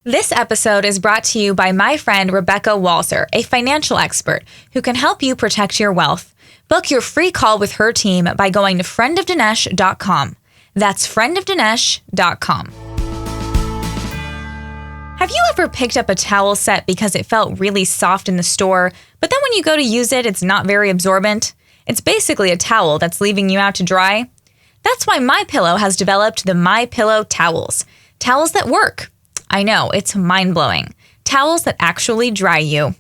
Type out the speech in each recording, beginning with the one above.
This episode is brought to you by my friend Rebecca Walzer, a financial expert who can help you protect your wealth. Book your free call with her team by going to friendofdinesh.com. That's friendofdinesh.com. Have you ever picked up a towel set because it felt really soft in the store, but then when you go to use it, it's not very absorbent? It's basically a towel that's leaving you out to dry. That's why MyPillow has developed the MyPillow towels. Towels that work. I know, it's mind-blowing. Towels that actually dry you.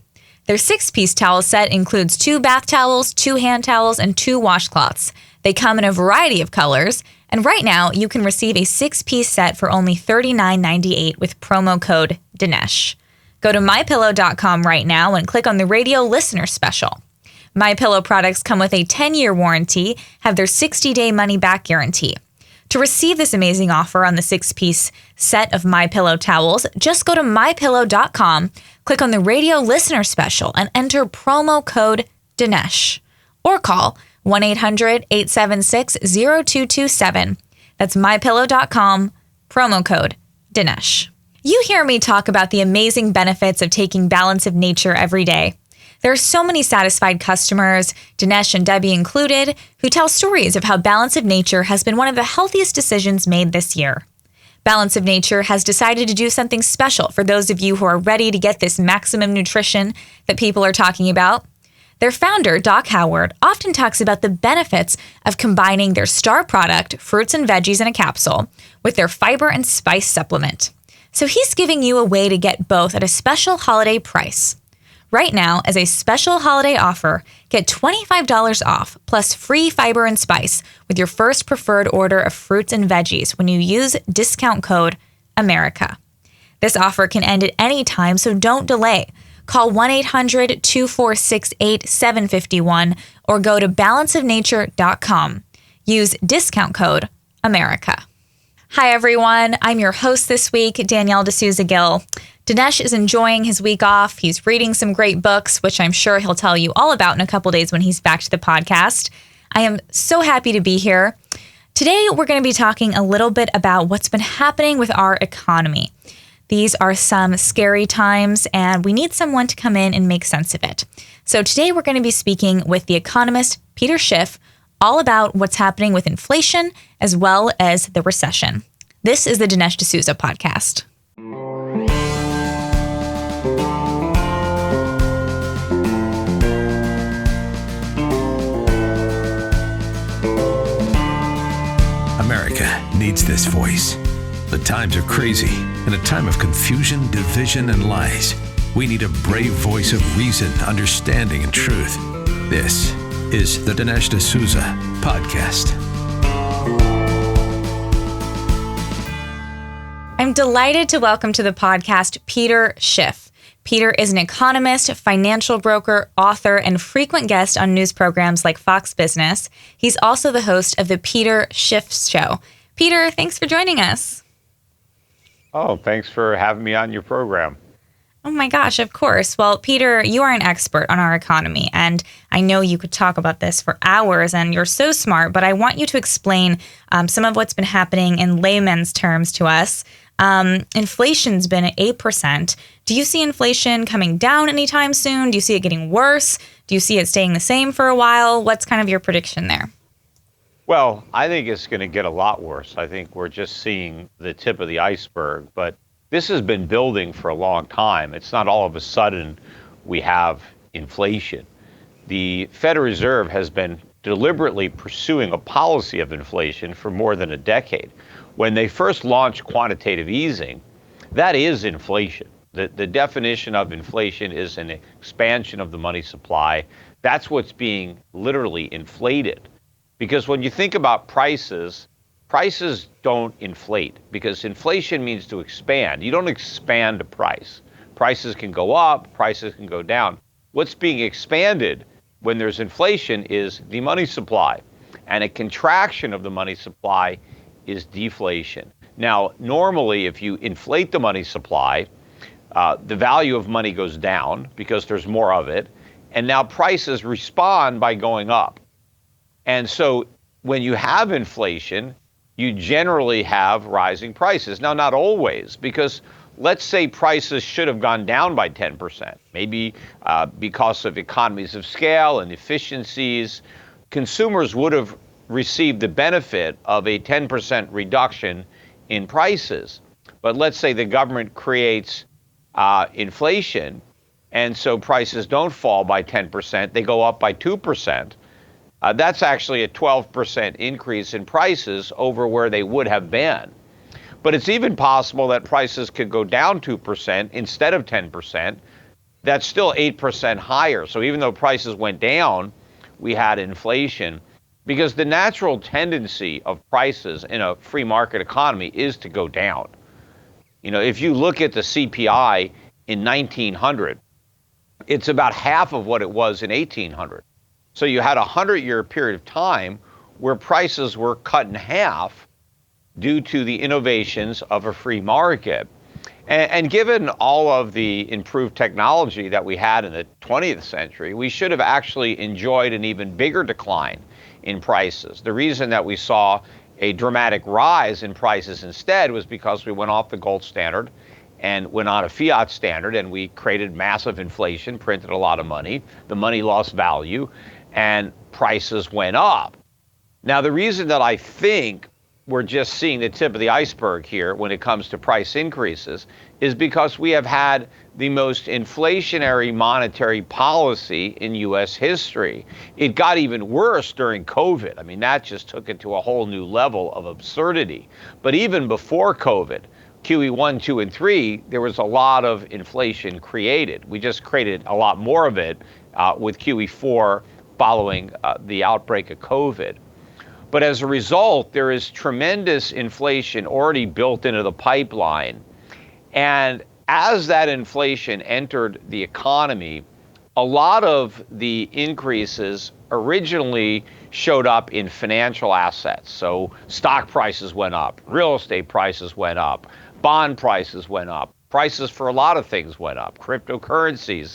Their 6-piece towel set includes 2 bath towels, 2 hand towels, and 2 washcloths. They come in a variety of colors, and right now you can receive a 6-piece set for only $39.98 with promo code Dinesh. Go to MyPillow.com right now and click on the radio listener special. MyPillow products come with a 10-year warranty, have their 60-day money-back guarantee. To receive this amazing offer on the 6-piece set of MyPillow towels, just go to MyPillow.com, click on the radio listener special, and enter promo code Dinesh. Or call 1-800-876-0227. That's MyPillow.com, promo code Dinesh. You hear me talk about the amazing benefits of taking Balance of Nature every day. There are so many satisfied customers, Dinesh and Debbie included, who tell stories of how Balance of Nature has been one of the healthiest decisions made this year. Balance of Nature has decided to do something special for those of you who are ready to get this maximum nutrition that people are talking about. Their founder, Doc Howard, often talks about the benefits of combining their star product, fruits and veggies in a capsule, with their fiber and spice supplement. So he's giving you a way to get both at a special holiday price. Right now, as a special holiday offer, get $25 off plus free fiber and spice with your first preferred order of fruits and veggies when you use discount code AMERICA. This offer can end at any time, so don't delay. Call 1-800-2468-751 or go to balanceofnature.com. Use discount code AMERICA. Hi, everyone. I'm your host this week, Danielle D'Souza Gill. Dinesh is enjoying his week off. He's reading some great books, which I'm sure he'll tell you all about in a couple days when he's back to the podcast. I am so happy to be here. Today, we're going to be talking a little bit about what's been happening with our economy. These are some scary times, and we need someone to come in and make sense of it. So today, we're going to be speaking with the economist, Peter Schiff, all about what's happening with inflation as well as the recession. This is the Dinesh D'Souza podcast. America needs this voice. The times are crazy. In a time of confusion, division, and lies, we need a brave voice of reason, understanding, and truth. This is the Dinesh D'Souza podcast. I'm delighted to welcome to the podcast Peter Schiff. Peter is an economist, financial broker, author, and frequent guest on news programs like Fox Business. He's also the host of the Peter Schiff Show. Peter, thanks for joining us. Oh, thanks for having me on your program. Oh my gosh, of course. Well, Peter, you are an expert on our economy, and I know you could talk about this for hours, and you're so smart, but I want you to explain some of what's been happening in layman's terms to us. Inflation's been at 8%. Do you see inflation coming down anytime soon? Do you see it getting worse? Do you see it staying the same for a while? What's kind of your prediction there? Well, I think it's going to get a lot worse. I think we're just seeing the tip of the iceberg, but this has been building for a long time. It's not all of a sudden we have inflation. The Federal Reserve has been deliberately pursuing a policy of inflation for more than a decade. When they first launched quantitative easing, that is inflation. The definition of inflation is an expansion of the money supply. That's what's being literally inflated. Because when you think about prices, prices don't inflate because inflation means to expand. You don't expand a price. Prices can go up, prices can go down. What's being expanded when there's inflation is the money supply, and a contraction of the money supply is deflation. Now, normally, if you inflate the money supply, the value of money goes down because there's more of it, and now prices respond by going up. And so when you have inflation, you generally have rising prices. Now, not always, because let's say prices should have gone down by 10%, maybe because of economies of scale and efficiencies, consumers would have received the benefit of a 10% reduction in prices. But let's say the government creates inflation, and so prices don't fall by 10%, they go up by 2%. That's actually a 12% increase in prices over where they would have been. But it's even possible that prices could go down 2% instead of 10%. That's still 8% higher. So even though prices went down, we had inflation, because the natural tendency of prices in a free market economy is to go down. You know, if you look at the CPI in 1900, it's about half of what it was in 1800. So you had a 100-year period of time where prices were cut in half due to the innovations of a free market. And given all of the improved technology that we had in the 20th century, we should have actually enjoyed an even bigger decline in prices. The reason that we saw a dramatic rise in prices instead was because we went off the gold standard and went on a fiat standard, and we created massive inflation, printed a lot of money, the money lost value, and prices went up. Now, the reason that I think we're just seeing the tip of the iceberg here when it comes to price increases is because we have had the most inflationary monetary policy in U.S. history. It got even worse during COVID. I mean, that just took it to a whole new level of absurdity. But even before COVID, QE 1, 2, and 3, there was a lot of inflation created. We just created a lot more of it with QE 4 following the outbreak of COVID. But as a result, there is tremendous inflation already built into the pipeline. And as that inflation entered the economy, a lot of the increases originally showed up in financial assets. So stock prices went up, real estate prices went up, bond prices went up, prices for a lot of things went up, cryptocurrencies,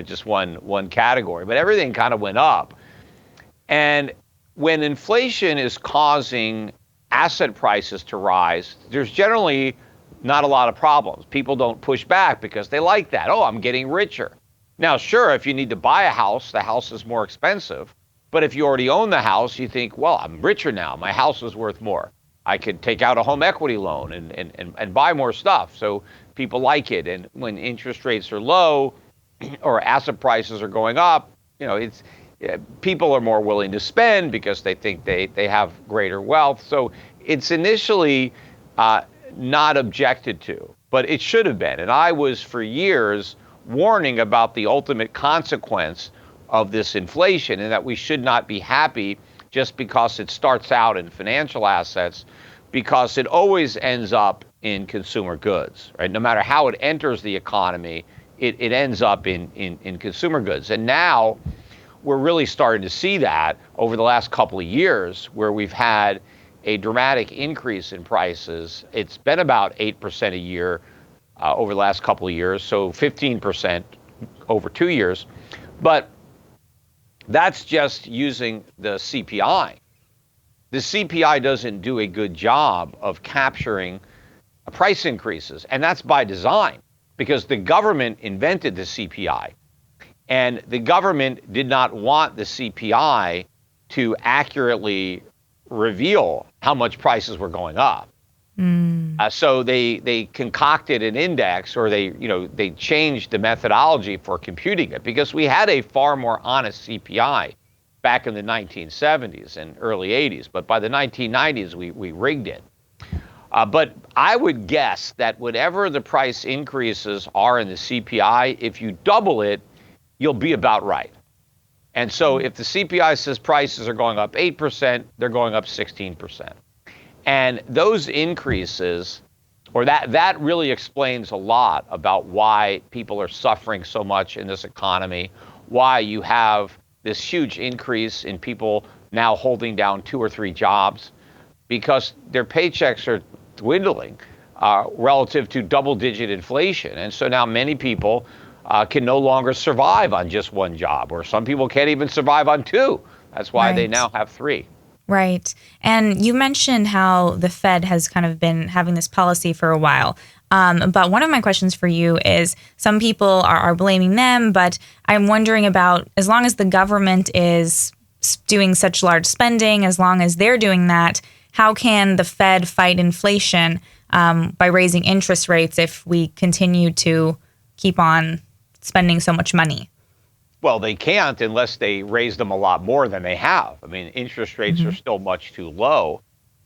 just one category, but everything kind of went up. And when inflation is causing asset prices to rise, there's generally not a lot of problems. People don't push back because they like that. Oh, I'm getting richer. Now, sure, if you need to buy a house, the house is more expensive. But if you already own the house, you think, well, I'm richer now. My house is worth more. I could take out a home equity loan and buy more stuff. So people like it. And when interest rates are low or asset prices are going up, people are more willing to spend because they think they have greater wealth. So it's initially not objected to, but it should have been. And I was for years warning about the ultimate consequence of this inflation, and that we should not be happy just because it starts out in financial assets, because it always ends up in consumer goods, right? No matter how it enters the economy, it ends up in consumer goods. And now we're really starting to see that over the last couple of years, where we've had a dramatic increase in prices. It's been about 8% a year over the last couple of years, so 15% over 2 years. But that's just using the CPI. The CPI doesn't do a good job of capturing price increases, and that's by design, because the government invented the CPI. And the government did not want the CPI to accurately reveal how much prices were going up. So they concocted an index, or they changed the methodology for computing it, because we had a far more honest CPI back in the 1970s and early 80s. But by the 1990s, we rigged it. But I would guess that whatever the price increases are in the CPI, if you double it, you'll be about right. And so if the CPI says prices are going up 8%, they're going up 16%. And those increases, or that really explains a lot about why people are suffering so much in this economy, why you have this huge increase in people now holding down 2 or 3 jobs, because their paychecks are dwindling relative to double-digit inflation. And so now many people can no longer survive on just 1 job, or some people can't even survive on 2. That's why they now have 3. Right. And you mentioned how the Fed has kind of been having this policy for a while. But one of my questions for you is, some people are blaming them, but I'm wondering about, as long as the government is doing such large spending, as long as they're doing that, how can the Fed fight inflation by raising interest rates if we continue to keep on spending so much money? Well, they can't unless they raise them a lot more than they have. I mean, interest rates are still much too low.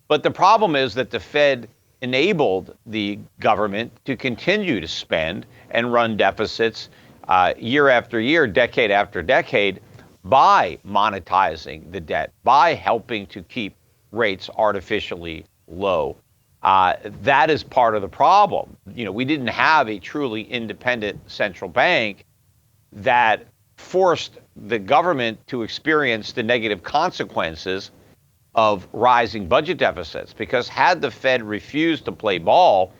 But the problem is that the Fed enabled the government to continue to spend and run deficits year after year, decade after decade, by monetizing the debt, by helping to keep rates artificially low. That is part of the problem. We didn't have a truly independent central bank that forced the government to experience the negative consequences of rising budget deficits, because had the Fed refused to play ball,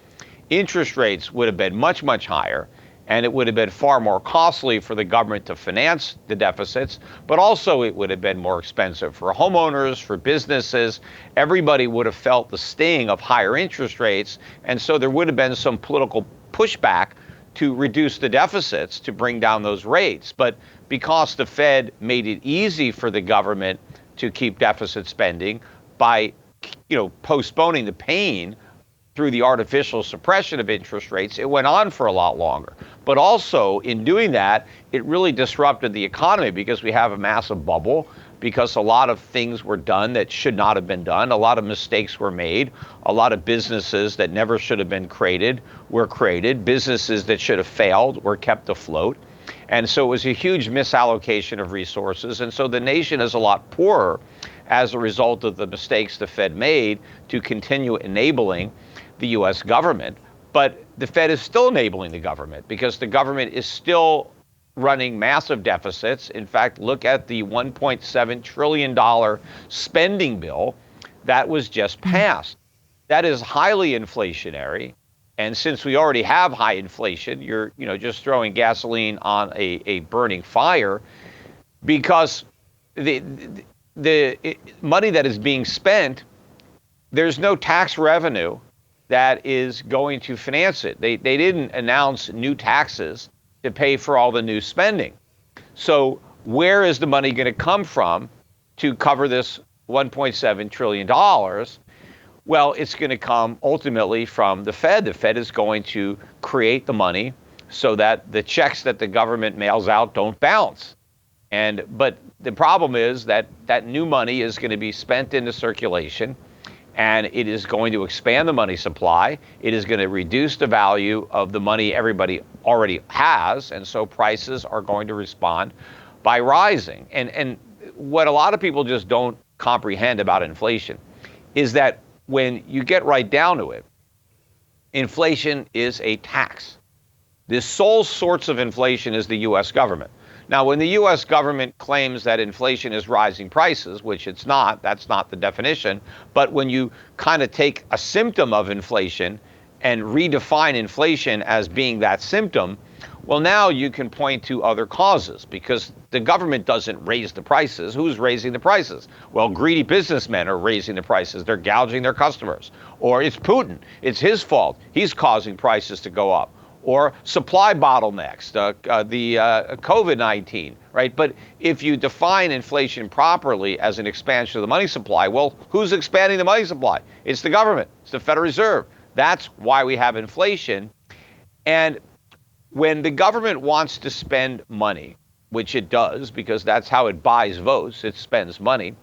interest rates would have been much, much higher, and it would have been far more costly for the government to finance the deficits, but also it would have been more expensive for homeowners, for businesses. Everybody would have felt the sting of higher interest rates, and so there would have been some political pushback to reduce the deficits, to bring down those rates. But because the Fed made it easy for the government to keep deficit spending by, postponing the pain through the artificial suppression of interest rates, it went on for a lot longer. But also, in doing that, it really disrupted the economy, because we have a massive bubble, because a lot of things were done that should not have been done. A lot of mistakes were made. A lot of businesses that never should have been created were created. Businesses that should have failed were kept afloat. And so it was a huge misallocation of resources. And so the nation is a lot poorer as a result of the mistakes the Fed made to continue enabling the U.S. government. But the Fed is still enabling the government, because the government is still running massive deficits. In fact, look at the $1.7 trillion spending bill that was just passed. That is highly inflationary. And since we already have high inflation, you're just throwing gasoline on a burning fire, because the money that is being spent, there's no tax revenue that is going to finance it. They didn't announce new taxes to pay for all the new spending. So where is the money going to come from to cover this $1.7 trillion? Well, it's going to come ultimately from the Fed. The Fed is going to create the money so that the checks that the government mails out don't bounce. But the problem is that that new money is going to be spent into circulation, and it is going to expand the money supply. It is going to reduce the value of the money everybody already has, and so prices are going to respond by rising. And what a lot of people just don't comprehend about inflation is that when you get right down to it, inflation is a tax. The sole source of inflation is the U.S. government. Now, when the U.S. government claims that inflation is rising prices, which it's not, that's not the definition, but when you kind of take a symptom of inflation and redefine inflation as being that symptom, well, now you can point to other causes, because the government doesn't raise the prices. Who's raising the prices? Well, greedy businessmen are raising the prices. They're gouging their customers. Or it's Putin. It's his fault. He's causing prices to go up. Or supply bottlenecks, the COVID-19, right? But if you define inflation properly as an expansion of the money supply, well, who's expanding the money supply? It's the government. It's the Federal Reserve. That's why we have inflation. And when the government wants to spend money, which it does, because that's how it buys votes, it spends money,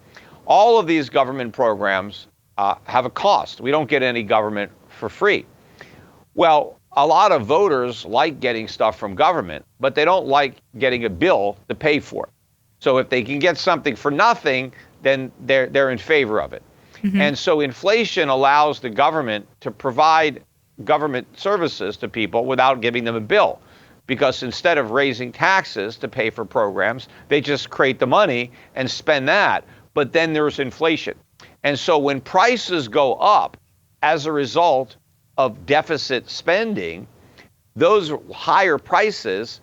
all of these government programs have a cost. We don't get any government for free. Well, a lot of voters like getting stuff from government, but they don't like getting a bill to pay for it. So if they can get something for nothing, then they're in favor of it. Mm-hmm. And so inflation allows the government to provide government services to people without giving them a bill, because instead of raising taxes to pay for programs, they just create the money and spend that. But then there's inflation. And so when prices go up as a result of deficit spending, those higher prices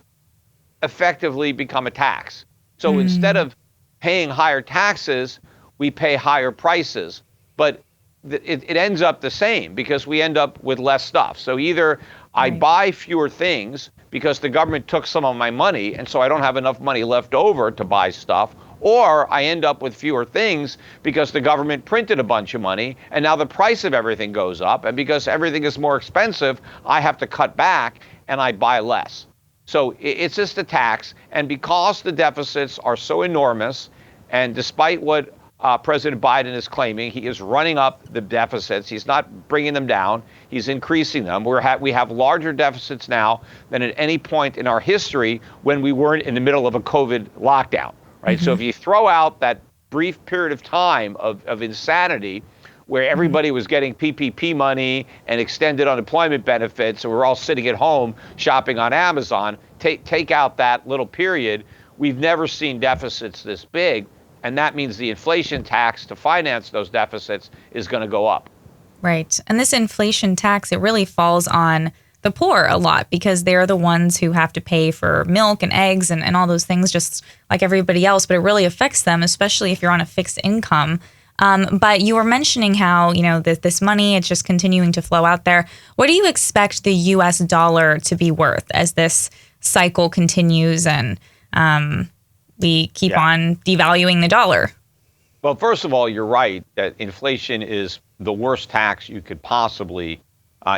effectively become a tax. So instead of paying higher taxes, we pay higher prices. But it ends up the same because we end up with less stuff. So either I buy fewer things because the government took some of my money, and so I don't have enough money left over to buy stuff, or I end up with fewer things because the government printed a bunch of money, and now the price of everything goes up, and because everything is more expensive, I have to cut back and I buy less. So it's just a tax, and because the deficits are so enormous, and despite what President Biden is claiming, he is running up the deficits. He's not bringing them down. He's increasing them. We have larger deficits now than at any point in our history when we weren't in the middle of a COVID lockdown, right? So if you throw out that brief period of time of insanity where everybody was getting PPP money and extended unemployment benefits, and we're all sitting at home shopping on Amazon, take out that little period, we've never seen deficits this big. And that means the inflation tax to finance those deficits is going to go up. Right. And this inflation tax, it really falls on the poor a lot because they're the ones who have to pay for milk and eggs and all those things just like everybody else. But it really affects them, especially if you're on a fixed income. But you were mentioning how, this money, it's just continuing to flow out there. What do you expect the U.S. dollar to be worth as this cycle continues and we keep on devaluing the dollar? Well, first of all, you're right that inflation is the worst tax you could possibly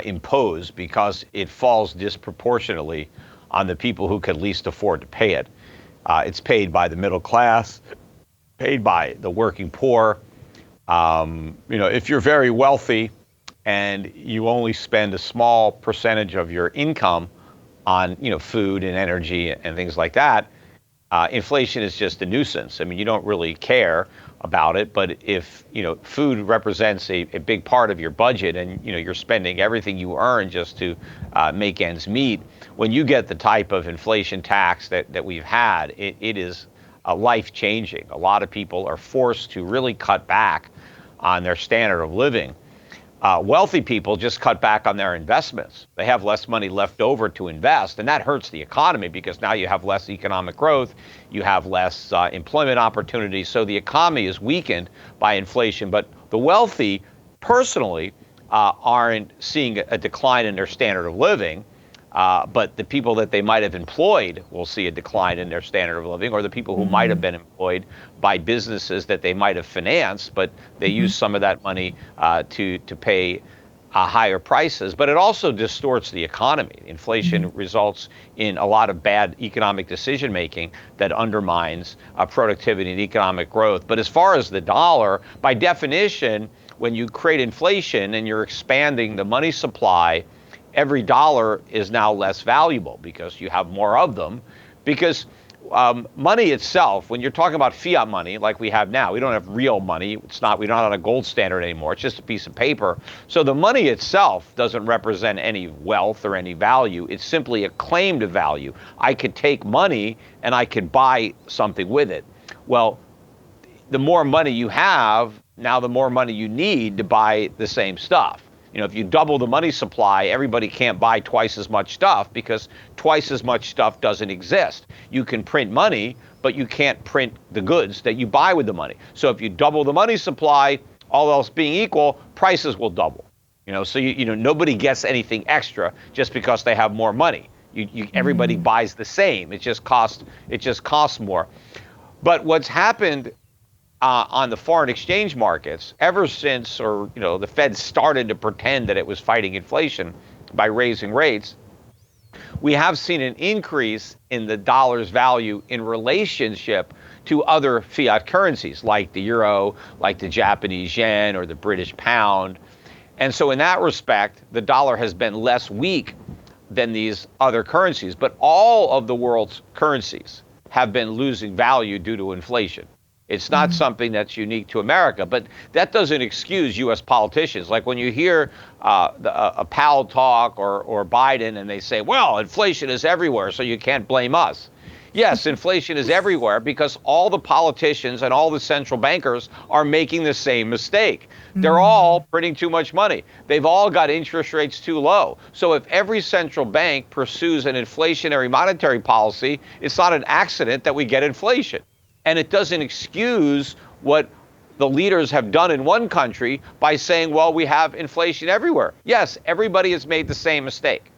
impose because it falls disproportionately on the people who can least afford to pay it. It's paid by the middle class, paid by the working poor. If you're very wealthy and you only spend a small percentage of your income on, food and energy and things like that, inflation is just a nuisance. I mean, you don't really care about it, but if, food represents a big part of your budget and, you're spending everything you earn just to make ends meet, when you get the type of inflation tax that we've had, it is life-changing. A lot of people are forced to really cut back on their standard of living. Wealthy people just cut back on their investments. They have less money left over to invest, and that hurts the economy because now you have less economic growth, you have less employment opportunities, so the economy is weakened by inflation. But the wealthy, personally, aren't seeing a decline in their standard of living, but the people that they might have employed will see a decline in their standard of living, or the people who might have been employed by businesses that they might have financed, but they use some of that money to pay higher prices. But it also distorts the economy. Inflation results in a lot of bad economic decision making that undermines productivity and economic growth. But as far as the dollar, by definition, when you create inflation and you're expanding the money supply, every dollar is now less valuable because you have more of them. Because money itself, when you're talking about fiat money like we have now, we don't have real money. We're not on a gold standard anymore. It's just a piece of paper. So the money itself doesn't represent any wealth or any value. It's simply a claim to value. I could take money and I could buy something with it. Well, the more money you have, now the more money you need to buy the same stuff. If you double the money supply, everybody can't buy twice as much stuff because twice as much stuff doesn't exist. You can print money, but you can't print the goods that you buy with the money. So if you double the money supply, all else being equal, prices will double. So nobody gets anything extra just because they have more money. Everybody buys the same. It just costs more. But what's happened on the foreign exchange markets, ever since, the Fed started to pretend that it was fighting inflation by raising rates, we have seen an increase in the dollar's value in relationship to other fiat currencies like the euro, like the Japanese yen or the British pound. And so in that respect, the dollar has been less weak than these other currencies. But all of the world's currencies have been losing value due to inflation. It's not something that's unique to America, but that doesn't excuse U.S. politicians. Like when you hear a Powell talk or Biden and they say, well, inflation is everywhere, so you can't blame us. Yes, inflation is everywhere because all the politicians and all the central bankers are making the same mistake. They're all printing too much money. They've all got interest rates too low. So if every central bank pursues an inflationary monetary policy, it's not an accident that we get inflation. And it doesn't excuse what the leaders have done in one country by saying, well, we have inflation everywhere. Yes, everybody has made the same mistake.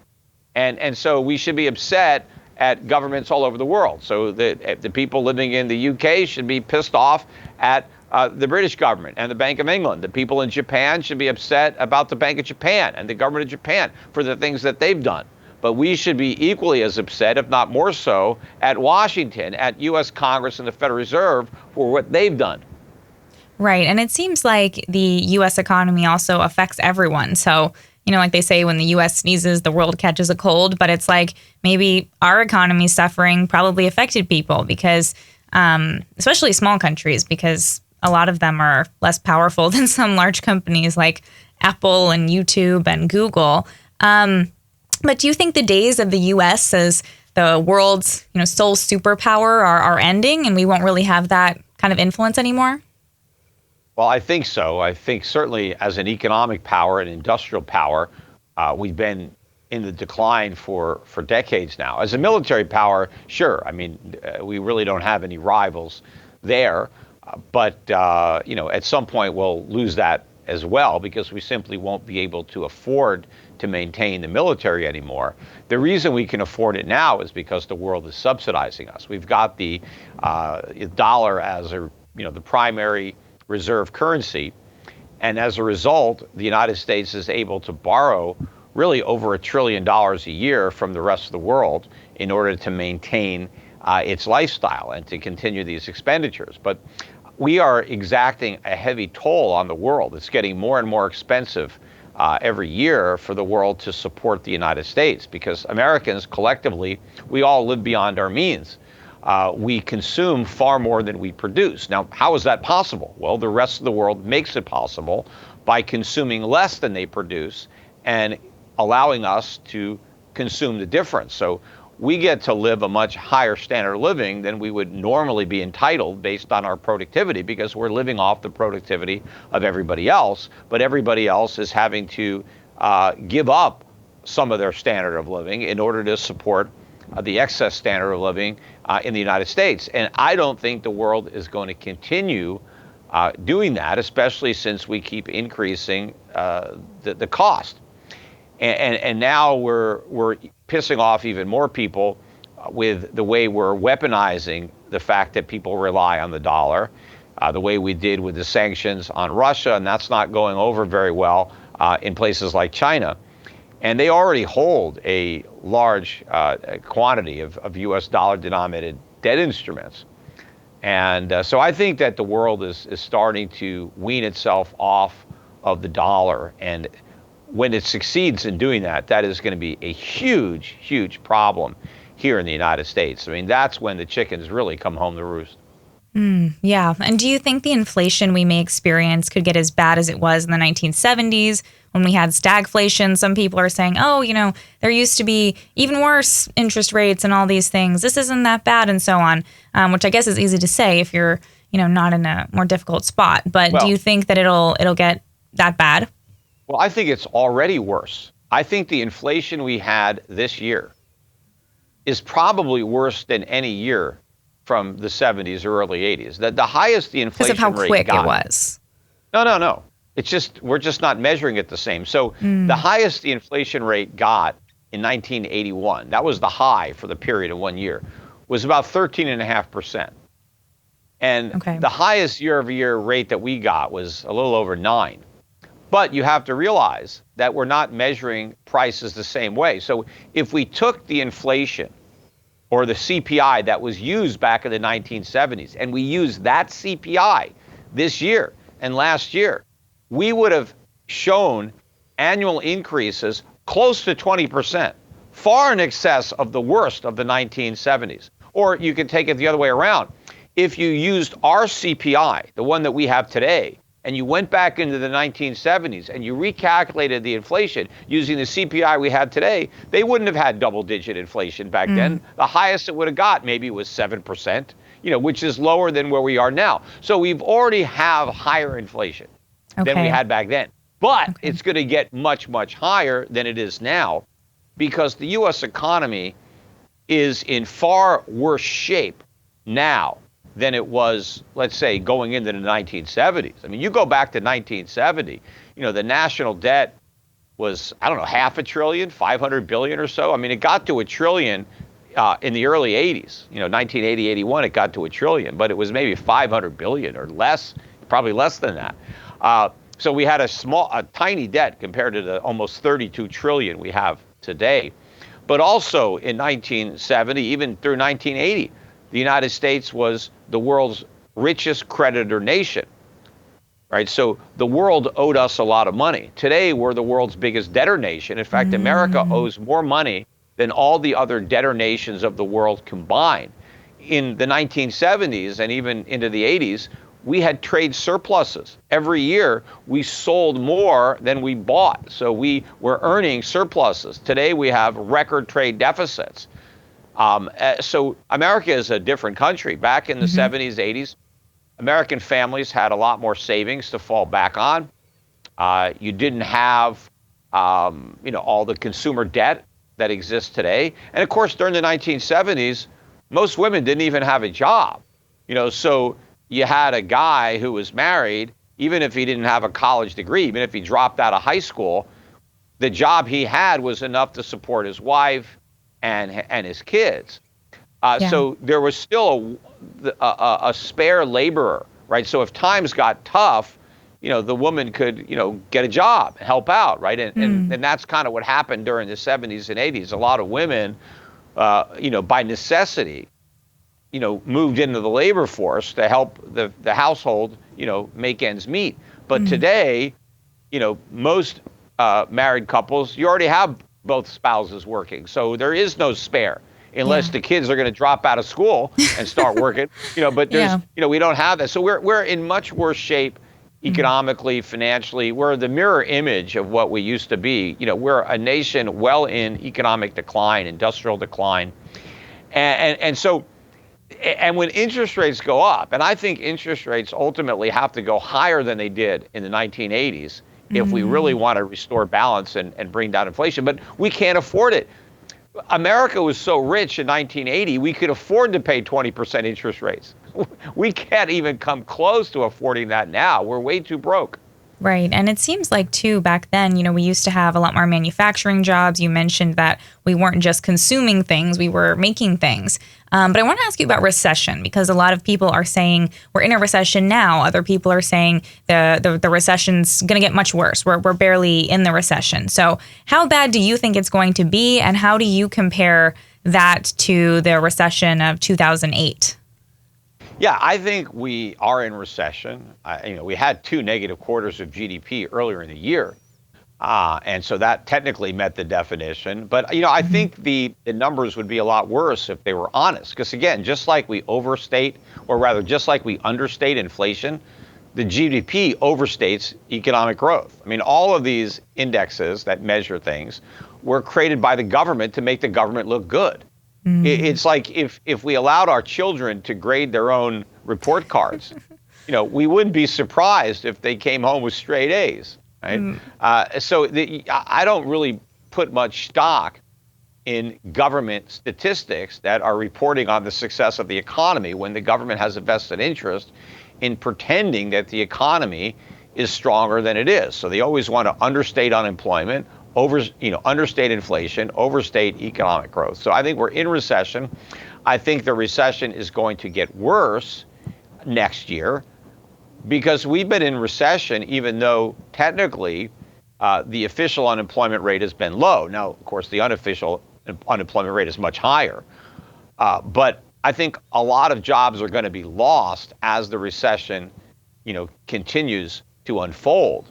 And so we should be upset at governments all over the world. So the people living in the UK should be pissed off at the British government and the Bank of England. The people in Japan should be upset about the Bank of Japan and the government of Japan for the things that they've done. But we should be equally as upset, if not more so, at Washington, at U.S. Congress and the Federal Reserve for what they've done. Right. And it seems like the U.S. economy also affects everyone. So, like they say, when the U.S. sneezes, the world catches a cold. But it's like maybe our economy suffering probably affected people because, especially small countries, because a lot of them are less powerful than some large companies like Apple and YouTube and Google. But do you think the days of the U.S. as the world's sole superpower are ending and we won't really have that kind of influence anymore? Well, I think so. I think certainly as an economic power and industrial power, we've been in the decline for decades now. As a military power, sure. I mean, we really don't have any rivals there. But at some point we'll lose that as well because we simply won't be able to afford to maintain the military anymore. The reason we can afford it now is because the world is subsidizing us. We've got the dollar as the primary reserve currency. And as a result, the United States is able to borrow really over $1 trillion a year from the rest of the world in order to maintain its lifestyle and to continue these expenditures. But we are exacting a heavy toll on the world. It's getting more and more expensive every year for the world to support the United States because Americans collectively, we all live beyond our means. We consume far more than we produce. Now, how is that possible? Well, the rest of the world makes it possible by consuming less than they produce and allowing us to consume the difference. So we get to live a much higher standard of living than we would normally be entitled based on our productivity because we're living off the productivity of everybody else, but everybody else is having to give up some of their standard of living in order to support the excess standard of living in the United States. And I don't think the world is going to continue doing that, especially since we keep increasing the cost. And now we're pissing off even more people with the way we're weaponizing the fact that people rely on the dollar, the way we did with the sanctions on Russia, and that's not going over very well in places like China. And they already hold a large quantity of U.S. dollar-denominated debt instruments. And so I think that the world is starting to wean itself off of the dollar. And when it succeeds in doing that, that is going to be a huge, huge problem here in the United States. I mean, that's when the chickens really come home to roost. Yeah. And do you think the inflation we may experience could get as bad as it was in the 1970s when we had stagflation? Some people are saying, there used to be even worse interest rates and all these things. This isn't that bad and so on, which I guess is easy to say if you're, not in a more difficult spot. But do you think that it'll get that bad? Well, I think it's already worse. I think the inflation we had this year is probably worse than any year from the 70s or early 80s. The highest the inflation rate got. Because of how quick it was. No. It's just, we're just not measuring it the same. So the highest the inflation rate got in 1981, that was the high for the period of 1 year, was about 13.5%. And the highest year-over-year rate that we got was a little over 9%. But you have to realize that we're not measuring prices the same way. So if we took the inflation or the CPI that was used back in the 1970s, and we used that CPI this year and last year, we would have shown annual increases close to 20%, far in excess of the worst of the 1970s. Or you can take it the other way around. If you used our CPI, the one that we have today, and you went back into the 1970s and you recalculated the inflation using the CPI we had today, they wouldn't have had double-digit inflation back then. The highest it would have got maybe was 7%, which is lower than where we are now. So we've already have higher inflation than we had back then. But it's going to get much, much higher than it is now because the U.S. economy is in far worse shape now than it was, let's say, going into the 1970s. I mean, you go back to 1970, the national debt was, I don't know, half a trillion, 500 billion or so. I mean, it got to a trillion in the early 80s. 1980, 81, it got to a trillion, but it was maybe 500 billion or less, probably less than that. So we had a tiny debt compared to the almost 32 trillion we have today. But also in 1970, even through 1980, the United States was the world's richest creditor nation, right? So the world owed us a lot of money. Today, we're the world's biggest debtor nation. In fact, America owes more money than all the other debtor nations of the world combined. In the 1970s and even into the 80s, we had trade surpluses. Every year, we sold more than we bought. So we were earning surpluses. Today, we have record trade deficits. So America is a different country. Back in the 70s, 80s, American families had a lot more savings to fall back on. You didn't have, all the consumer debt that exists today. And of course, during the 1970s, most women didn't even have a job. So you had a guy who was married, even if he didn't have a college degree, even if he dropped out of high school, the job he had was enough to support his wife and his kids. So there was still a spare laborer, right? So if times got tough, the woman could, get a job, help out, right? And that's kind of what happened during the 70s and 80s. A lot of women, by necessity, moved into the labor force to help the household, make ends meet. But today, most married couples, you already have both spouses working. So there is no spare unless the kids are going to drop out of school and start working, but there's, we don't have that. So we're in much worse shape economically, financially. We're the mirror image of what we used to be. We're a nation well in economic decline, industrial decline. And so when interest rates go up, and I think interest rates ultimately have to go higher than they did in the 1980s if we really want to restore balance and bring down inflation, but we can't afford it. America was so rich in 1980, we could afford to pay 20% interest rates. We can't even come close to affording that now. We're way too broke. Right. And it seems like, too, back then, we used to have a lot more manufacturing jobs. You mentioned that we weren't just consuming things, we were making things. But I want to ask you about recession, because a lot of people are saying we're in a recession now. Other people are saying the recession's going to get much worse. We're barely in the recession. So how bad do you think it's going to be? And how do you compare that to the recession of 2008? Yeah, I think we are in recession. We had 2 negative quarters of GDP earlier in the year. And so that technically met the definition. But, I think the numbers would be a lot worse if they were honest. Because, again, just like we overstate, or rather, just like we understate inflation, the GDP overstates economic growth. I mean, all of these indexes that measure things were created by the government to make the government look good. It's like if we allowed our children to grade their own report cards, we wouldn't be surprised if they came home with straight A's, right? So I don't really put much stock in government statistics that are reporting on the success of the economy when the government has a vested interest in pretending that the economy is stronger than it is. So they always want to understate unemployment, understate inflation, overstate economic growth. So I think we're in recession. I think the recession is going to get worse next year because we've been in recession even though technically the official unemployment rate has been low. Now, of course, the unofficial unemployment rate is much higher. But I think a lot of jobs are going to be lost as the recession, continues to unfold.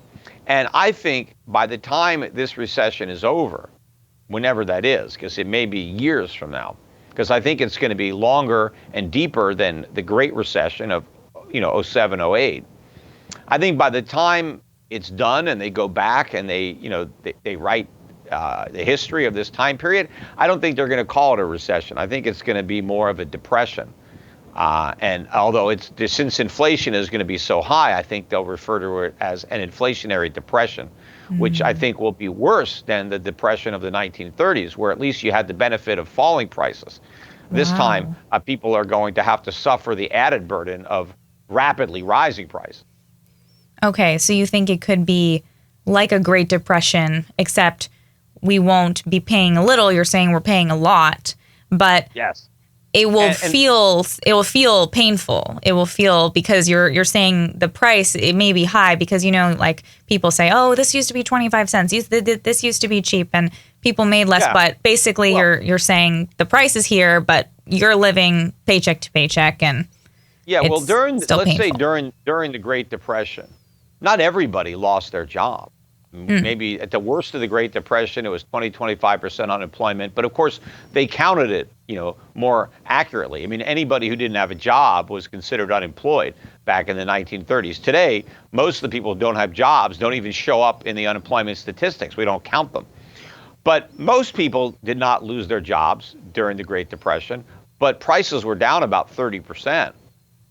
And I think by the time this recession is over, whenever that is, because it may be years from now, because I think it's going to be longer and deeper than the Great Recession of, 07, 08. I think by the time it's done and they go back and they write the history of this time period, I don't think they're going to call it a recession. I think it's going to be more of a depression. And although since inflation is going to be so high, I think they'll refer to it as an inflationary depression, which I think will be worse than the depression of the 1930s, where at least you had the benefit of falling prices. This time, Wow. people are going to have to suffer the added burden of rapidly rising prices. Okay, so you think it could be like a Great Depression, except we won't be paying a little. You're saying we're paying a lot, but Yes. it will And feel painful. It will feel, because you're saying the price, it may be high because, like people say, oh, this used to be 25 cents. This used to be cheap and people made less. Yeah. But basically you're saying the price is here, but you're living paycheck to paycheck, and yeah, well, it's still let's say painful. during the Great Depression, not everybody lost their job. Maybe at the worst of the Great Depression, it was 25% unemployment. But of course, they counted it, more accurately. I mean, anybody who didn't have a job was considered unemployed back in the 1930s. Today, most of the people who don't have jobs don't even show up in the unemployment statistics. We don't count them. But most people did not lose their jobs during the Great Depression, but prices were down about 30%.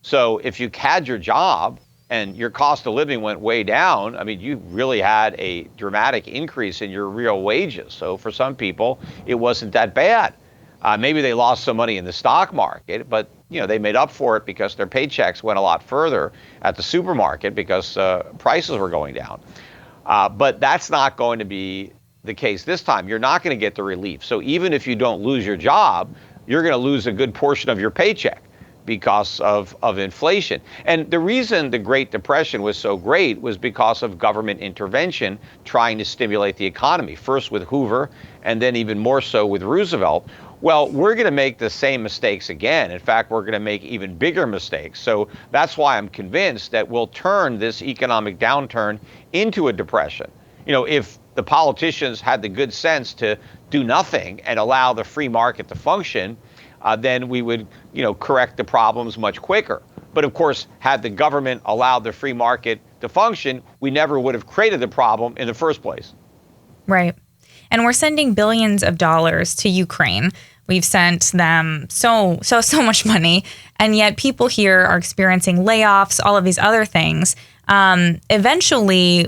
So if you had your job and your cost of living went way down, I mean, you really had a dramatic increase in your real wages. So for some people, it wasn't that bad. Maybe they lost some money in the stock market, but they made up for it because their paychecks went a lot further at the supermarket because prices were going down. But that's not going to be the case this time. You're not going to get the relief. So even if you don't lose your job, you're going to lose a good portion of your paycheck because of inflation. And the reason the Great Depression was so great was because of government intervention trying to stimulate the economy, first with Hoover and then even more so with Roosevelt. Well, we're going to make the same mistakes again. In fact, we're going to make even bigger mistakes. So that's why I'm convinced that we'll turn this economic downturn into a depression. If the politicians had the good sense to do nothing and allow the free market to function, then we would, correct the problems much quicker. But of course, had the government allowed the free market to function, we never would have created the problem in the first place. Right. And we're sending billions of dollars to Ukraine. We've sent them so much money, and yet people here are experiencing layoffs, all of these other things. Eventually,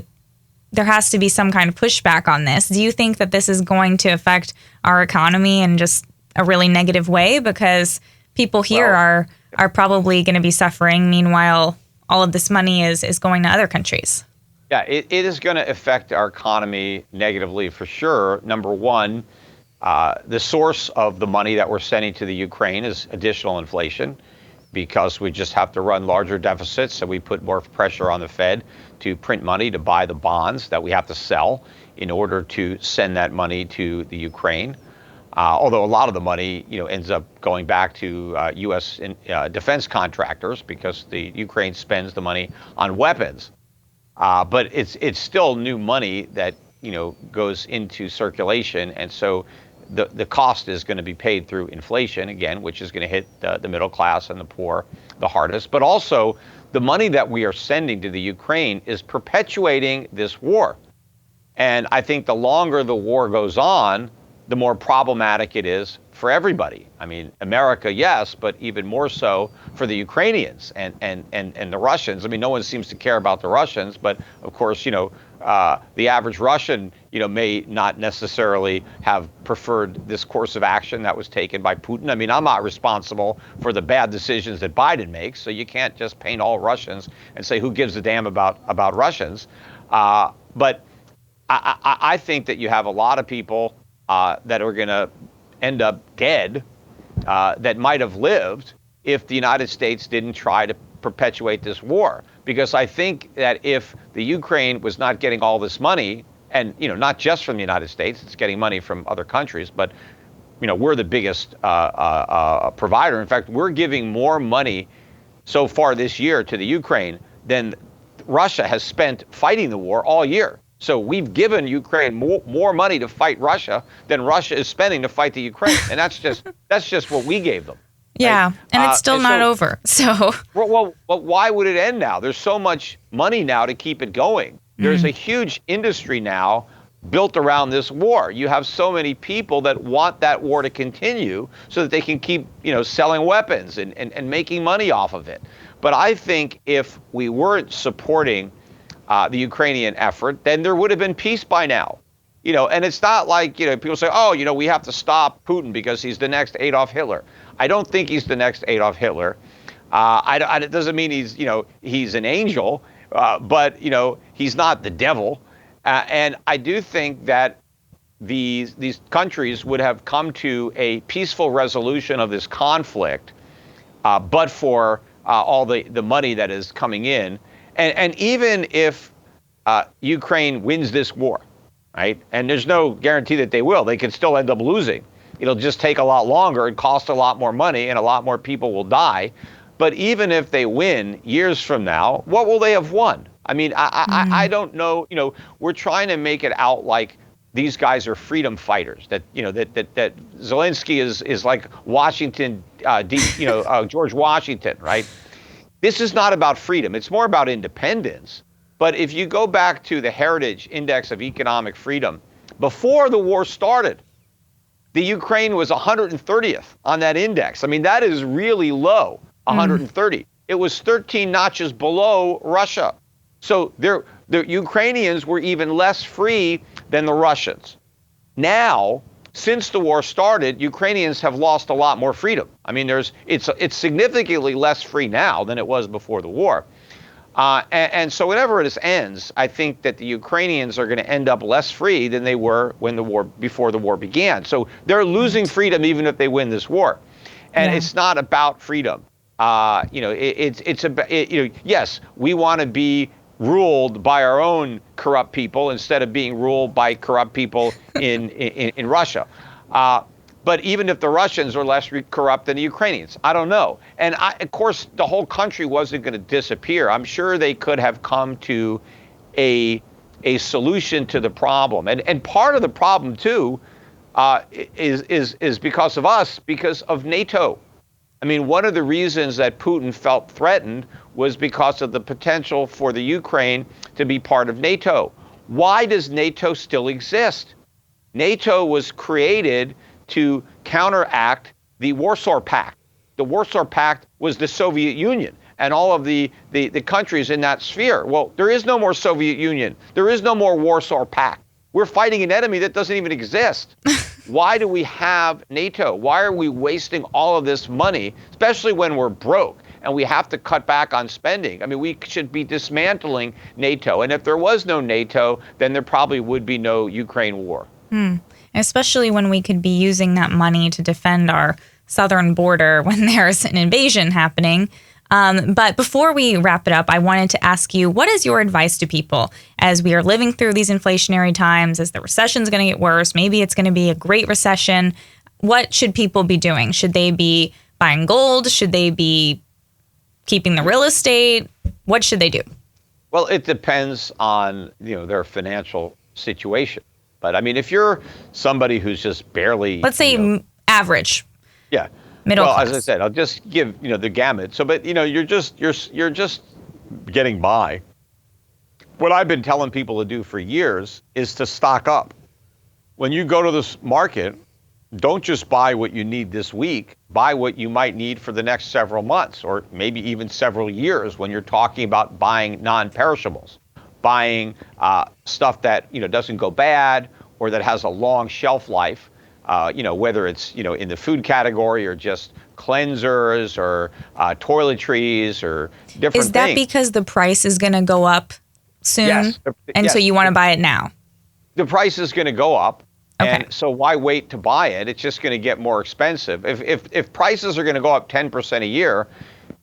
there has to be some kind of pushback on this. Do you think that this is going to affect our economy in just a really negative way? Because people here are probably going to be suffering. Meanwhile, all of this money is going to other countries. Yeah, it is going to affect our economy negatively for sure. Number one, the source of the money that we're sending to the Ukraine is additional inflation, because we just have to run larger deficits. So we put more pressure on the Fed to print money to buy the bonds that we have to sell in order to send that money to the Ukraine. Although a lot of the money, ends up going back to U.S. Defense contractors, because the Ukraine spends the money on weapons. But it's still new money that goes into circulation, and so the cost is going to be paid through inflation again, which is going to hit the middle class and the poor the hardest. But also, the money that we are sending to the Ukraine is perpetuating this war. And I think the longer the war goes on, the more problematic it is for everybody. I mean, America, yes, but even more so for the Ukrainians and the Russians. I mean, no one seems to care about the Russians, but of course, the average Russian, may not necessarily have preferred this course of action that was taken by Putin. I mean, I'm not responsible for the bad decisions that Biden makes, so you can't just paint all Russians and say who gives a damn about Russians. But I think that you have a lot of people that are going to end up dead that might have lived if the United States didn't try to perpetuate this war. Because I think that if the Ukraine was not getting all this money, and not just from the United States, it's getting money from other countries, but we're the biggest provider. In fact, we're giving more money so far this year to the Ukraine than Russia has spent fighting the war all year. So we've given Ukraine more money to fight Russia than Russia is spending to fight the Ukraine, and that's just what we gave them. Yeah, right? and it's still not over. So well, why would it end now? There's so much money now to keep it going. There's a huge industry now built around this war. You have so many people that want that war to continue so that they can keep selling weapons and making money off of it. But I think if we weren't supporting the Ukrainian effort, then there would have been peace by now. And it's not like, people say, oh, we have to stop Putin because he's the next Adolf Hitler. I don't think he's the next Adolf Hitler. It doesn't mean he's an angel, but, he's not the devil. And I do think that these countries would have come to a peaceful resolution of this conflict, but for all the money that is coming in. And even if Ukraine wins this war, right? And there's no guarantee that they will. They could still end up losing. It'll just take a lot longer and cost a lot more money, and a lot more people will die. But even if they win years from now, what will they have won? I mean, I don't know. We're trying to make it out like these guys are freedom fighters. That that Zelensky is like Washington, George Washington, right? This is not about freedom. It's more about independence. But if you go back to the Heritage Index of Economic Freedom, before the war started, the Ukraine was 130th on that index. I mean, that is really low, 130. It was 13 notches below Russia. So the Ukrainians were even less free than the Russians. Now, since the war started, Ukrainians have lost a lot more freedom. I mean, it's significantly less free now than it was before the war. And so whenever this ends, I think that the Ukrainians are going to end up less free than they were before the war began. So they're losing freedom even if they win this war. And it's not about freedom. It's about, yes, we want to be ruled by our own corrupt people instead of being ruled by corrupt people in Russia. But even if the Russians are less corrupt than the Ukrainians, I don't know. And of course, the whole country wasn't going to disappear. I'm sure they could have come to a solution to the problem. And part of the problem, too, is because of us, because of NATO. I mean, one of the reasons that Putin felt threatened was because of the potential for the Ukraine to be part of NATO. Why does NATO still exist? NATO was created to counteract the Warsaw Pact. The Warsaw Pact was the Soviet Union and all of the countries in that sphere. Well, there is no more Soviet Union. There is no more Warsaw Pact. We're fighting an enemy that doesn't even exist. Why do we have NATO? Why are we wasting all of this money, especially when we're broke and we have to cut back on spending? I mean, we should be dismantling NATO. And if there was no NATO, then there probably would be no Ukraine war. Especially when we could be using that money to defend our southern border when there's an invasion happening. But before we wrap it up, I wanted to ask you, what is your advice to people as we are living through these inflationary times, as the recession is going to get worse? Maybe it's going to be a great recession. What should people be doing? Should they be buying gold? Should they be keeping the real estate? What should they do? Well, it depends on their financial situation. But I mean, if you're somebody who's just barely, let's say average, middle class. As I said, I'll just give the gamut. So, but you're just getting by. What I've been telling people to do for years is to stock up. When you go to this market, don't just buy what you need this week. Buy what you might need for the next several months, or maybe even several years. When you're talking about buying non-perishables. Buying stuff that doesn't go bad or that has a long shelf life, whether it's in the food category or just cleansers or toiletries or different things. Is that because the price is going to go up soon? Yes. And so you want to buy it now? The price is going to go up. Okay. And so why wait to buy it? It's just going to get more expensive. If prices are going to go up 10% a year,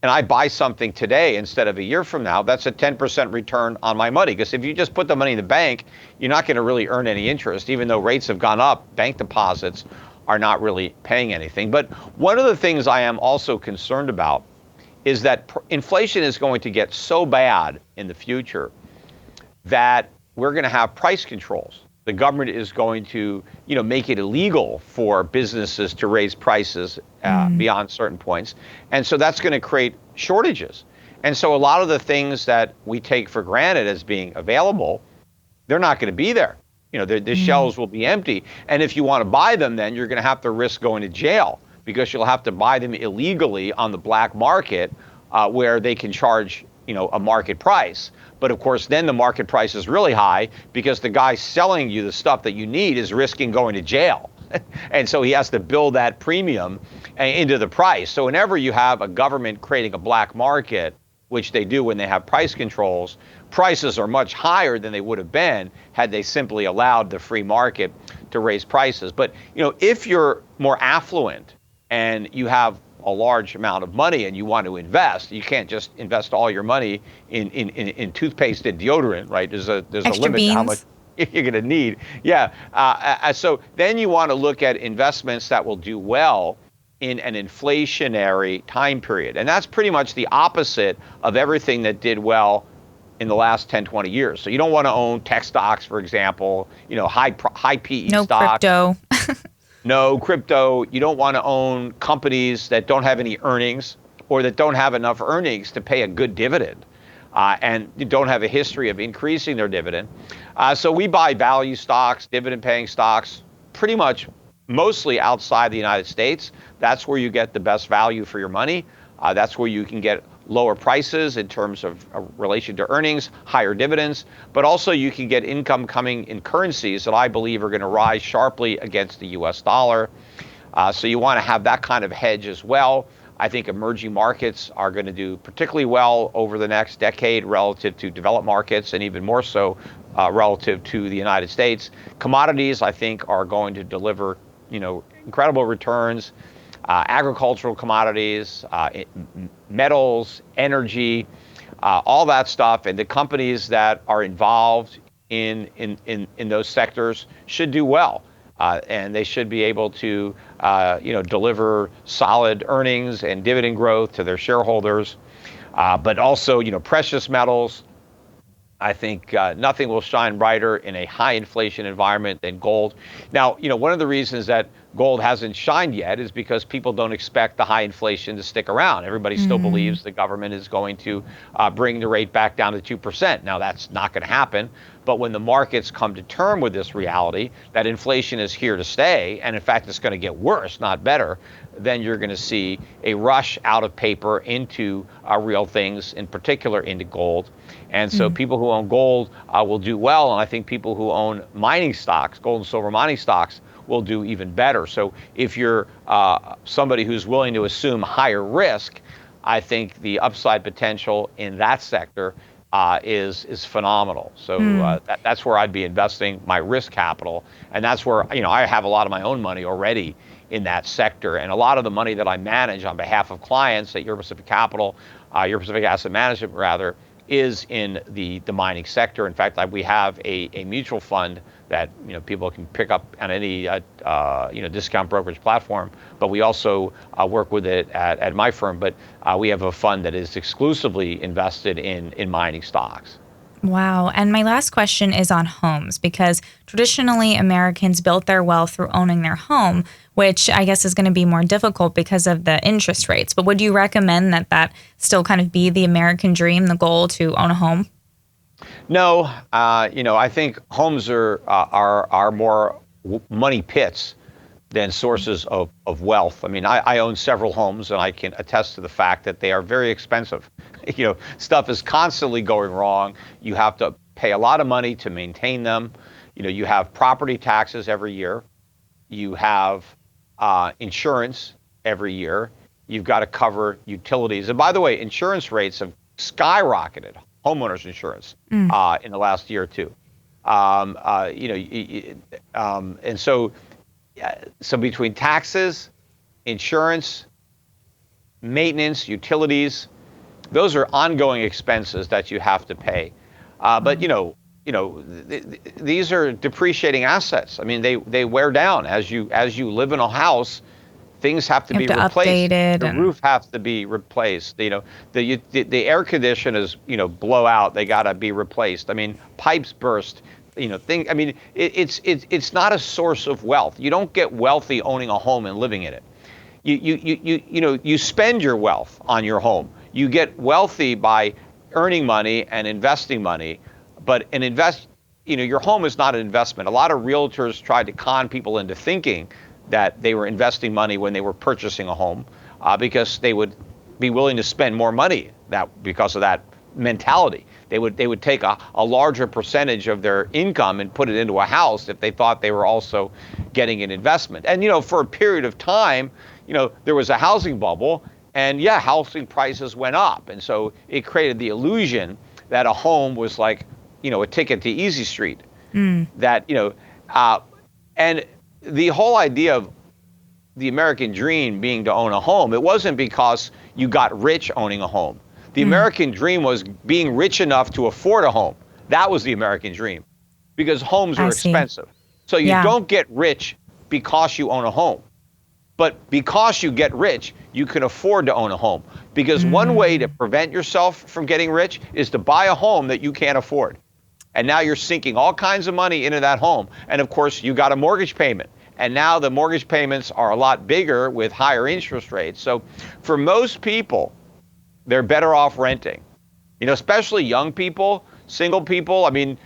and I buy something today instead of a year from now, that's a 10% return on my money. Because if you just put the money in the bank, you're not going to really earn any interest. Even though rates have gone up, bank deposits are not really paying anything. But one of the things I am also concerned about is that inflation is going to get so bad in the future that we're going to have price controls. The government is going to, make it illegal for businesses to raise prices beyond certain points. And so that's going to create shortages. And so a lot of the things that we take for granted as being available, they're not going to be there. The shelves will be empty. And if you want to buy them, then you're going to have to risk going to jail because you'll have to buy them illegally on the black market where they can charge a market price. But of course, then the market price is really high because the guy selling you the stuff that you need is risking going to jail. And so he has to build that premium into the price. So whenever you have a government creating a black market, which they do when they have price controls, prices are much higher than they would have been had they simply allowed the free market to raise prices. But if you're more affluent and you have a large amount of money and you want to invest, you can't just invest all your money in toothpaste and deodorant, right? There's a limit to how much you're going to need. Yeah. So then you want to look at investments that will do well in an inflationary time period. And that's pretty much the opposite of everything that did well in the last 10, 20 years. So you don't want to own tech stocks, for example, high PE no stocks. Crypto. No crypto. You don't want to own companies that don't have any earnings or that don't have enough earnings to pay a good dividend and don't have a history of increasing their dividend. So we buy value stocks, dividend-paying stocks, pretty much mostly outside the United States. That's where you get the best value for your money. That's where you can get lower prices in terms of relation to earnings, higher dividends, but also you can get income coming in currencies that I believe are going to rise sharply against the US dollar. So you want to have that kind of hedge as well. I think emerging markets are going to do particularly well over the next decade relative to developed markets and even more so relative to the United States. Commodities, I think, are going to deliver, incredible returns. Agricultural commodities, metals, energy, all that stuff, and the companies that are involved in those sectors should do well, and they should be able to deliver solid earnings and dividend growth to their shareholders. But also, precious metals. I think nothing will shine brighter in a high inflation environment than gold. Now, one of the reasons that gold hasn't shined yet is because people don't expect the high inflation to stick around. Everybody still believes the government is going to bring the rate back down to 2%. Now, that's not going to happen. But when the markets come to term with this reality that inflation is here to stay, and in fact, it's going to get worse, not better, then you're going to see a rush out of paper into real things, in particular into gold. And so people who own gold will do well. And I think people who own mining stocks, gold and silver mining stocks, will do even better. So if you're somebody who's willing to assume higher risk, I think the upside potential in that sector is phenomenal. So that's where I'd be investing my risk capital. And that's where, I have a lot of my own money already in that sector. And a lot of the money that I manage on behalf of clients at Euro Pacific Capital, Euro Pacific Asset Management rather, is in the mining sector. In fact, we have a mutual fund that people can pick up on any discount brokerage platform. But we also work with it at my firm. But we have a fund that is exclusively invested in mining stocks. Wow. And my last question is on homes, because traditionally Americans built their wealth through owning their home, which I guess is going to be more difficult because of the interest rates. But would you recommend that still kind of be the American dream, the goal to own a home? No, I think homes are more money pits than sources of wealth. I mean, I own several homes, and I can attest to the fact that they are very expensive. Stuff is constantly going wrong. You have to pay a lot of money to maintain them. You have property taxes every year. You have insurance every year. You've got to cover utilities. And by the way, insurance rates have skyrocketed, homeowners insurance, in the last year or two. And so between taxes, insurance, maintenance, utilities, those are ongoing expenses that you have to pay. But these are depreciating assets. I mean, they wear down as you live in a house. Things have to be replaced. The roof has to be replaced. The air conditioners, blow out. They got to be replaced. I mean, pipes burst. It's not a source of wealth. You don't get wealthy owning a home and living in it. You spend your wealth on your home. You get wealthy by earning money and investing money, but your home is not an investment. A lot of realtors tried to con people into thinking that they were investing money when they were purchasing a home, because they would be willing to spend more money because of that mentality. They would take a larger percentage of their income and put it into a house if they thought they were also getting an investment. And, for a period of time, there was a housing bubble, and housing prices went up. And so it created the illusion that a home was like, a ticket to Easy Street. That, and the whole idea of the American dream being to own a home, it wasn't because you got rich owning a home. The American dream was being rich enough to afford a home. That was the American dream, because homes are expensive. So you don't get rich because you own a home. But because you get rich, you can afford to own a home. Because one way to prevent yourself from getting rich is to buy a home that you can't afford. And now you're sinking all kinds of money into that home. And of course, you got a mortgage payment. And now the mortgage payments are a lot bigger with higher interest rates. So for most people, they're better off renting, especially young people, single people. I mean,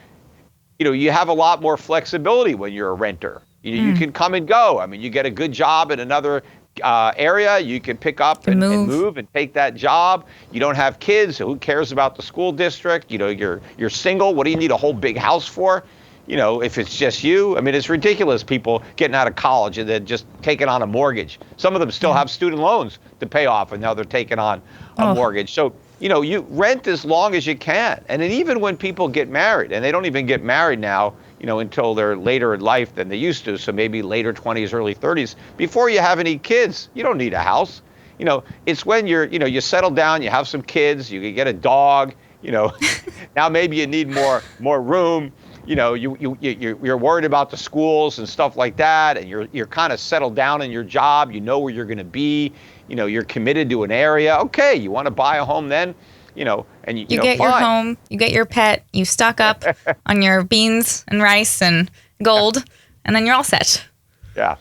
you have a lot more flexibility when you're a renter. You can come and go. I mean, you get a good job in another area, you can pick up and move and take that job. You don't have kids. Who cares about the school district? You're single. What do you need a whole big house for? If it's just you. I mean, it's ridiculous, people getting out of college and then just taking on a mortgage. Some of them still have student loans to pay off, and now they're taking on a mortgage. So, you rent as long as you can. And then even when people get married, and they don't even get married now, until they're later in life than they used to, so maybe later 20s, early 30s, before you have any kids, you don't need a house. It's when you settle down, you have some kids, you can get a dog, now maybe you need more room. You're worried about the schools and stuff like that, and you're kind of settled down in your job. You know where you're going to be. You're committed to an area. Okay, you want to buy a home then, and you get your home, you get your pet, you stock up on your beans and rice and gold, and then you're all set. Yeah.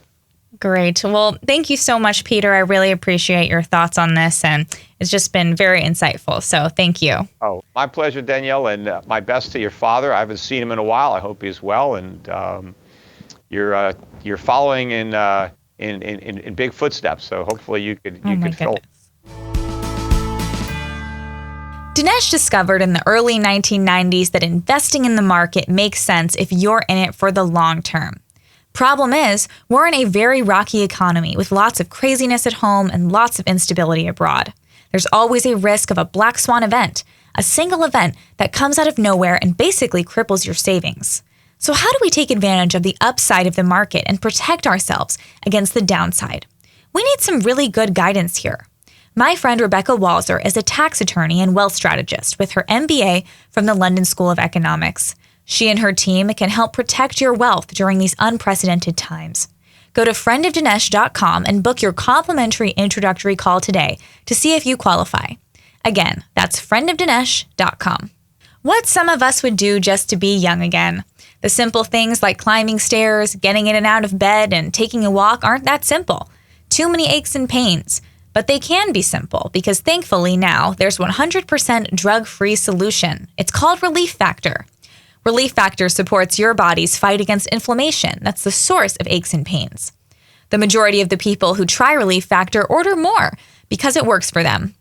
Great. Well, thank you so much, Peter. I really appreciate your thoughts on this, and it's just been very insightful. So thank you. Oh, my pleasure, Danielle, and my best to your father. I haven't seen him in a while. I hope he's well, and you're following in big footsteps. So hopefully you could fill. Dinesh discovered in the early 1990s that investing in the market makes sense if you're in it for the long term. Problem is, we're in a very rocky economy with lots of craziness at home and lots of instability abroad. There's always a risk of a black swan event, a single event that comes out of nowhere and basically cripples your savings. So how do we take advantage of the upside of the market and protect ourselves against the downside? We need some really good guidance here. My friend Rebecca Walzer is a tax attorney and wealth strategist with her MBA from the London School of Economics. She and her team can help protect your wealth during these unprecedented times. Go to friendofdinesh.com and book your complimentary introductory call today to see if you qualify. Again, that's friendofdinesh.com. What some of us would do just to be young again. The simple things like climbing stairs, getting in and out of bed, and taking a walk aren't that simple. Too many aches and pains. But they can be simple because thankfully now there's 100% drug-free solution. It's called Relief Factor. Relief Factor supports your body's fight against inflammation. That's the source of aches and pains. The majority of the people who try Relief Factor order more because it works for them.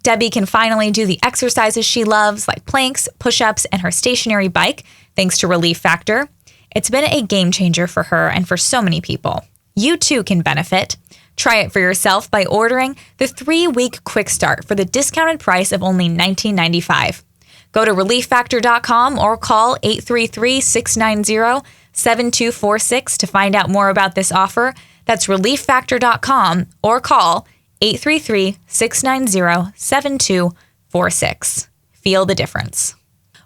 Debbie can finally do the exercises she loves, like planks, push-ups, and her stationary bike, thanks to Relief Factor. It's been a game changer for her and for so many people. You too can benefit. Try it for yourself by ordering the 3-week quick start for the discounted price of only $19.95. Go to relieffactor.com or call 833-690-7246 to find out more about this offer. That's relieffactor.com or call 833-690-7246. Feel the difference.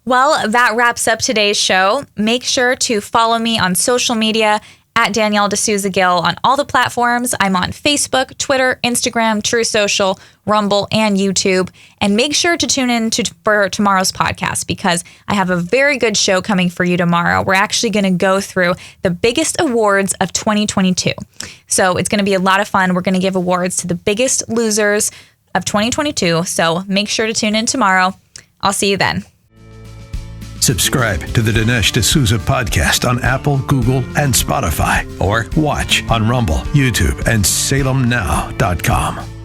Well, that wraps up today's show. Make sure to follow me on social media at Danielle D'Souza Gill on all the platforms. I'm on Facebook, Twitter, Instagram, True Social, Rumble, and YouTube. And make sure to tune in for tomorrow's podcast because I have a very good show coming for you tomorrow. We're actually going to go through the biggest awards of 2022. So it's going to be a lot of fun. We're going to give awards to the biggest losers of 2022. So make sure to tune in tomorrow. I'll see you then. Subscribe to the Dinesh D'Souza podcast on Apple, Google, and Spotify, or watch on Rumble, YouTube, and SalemNow.com.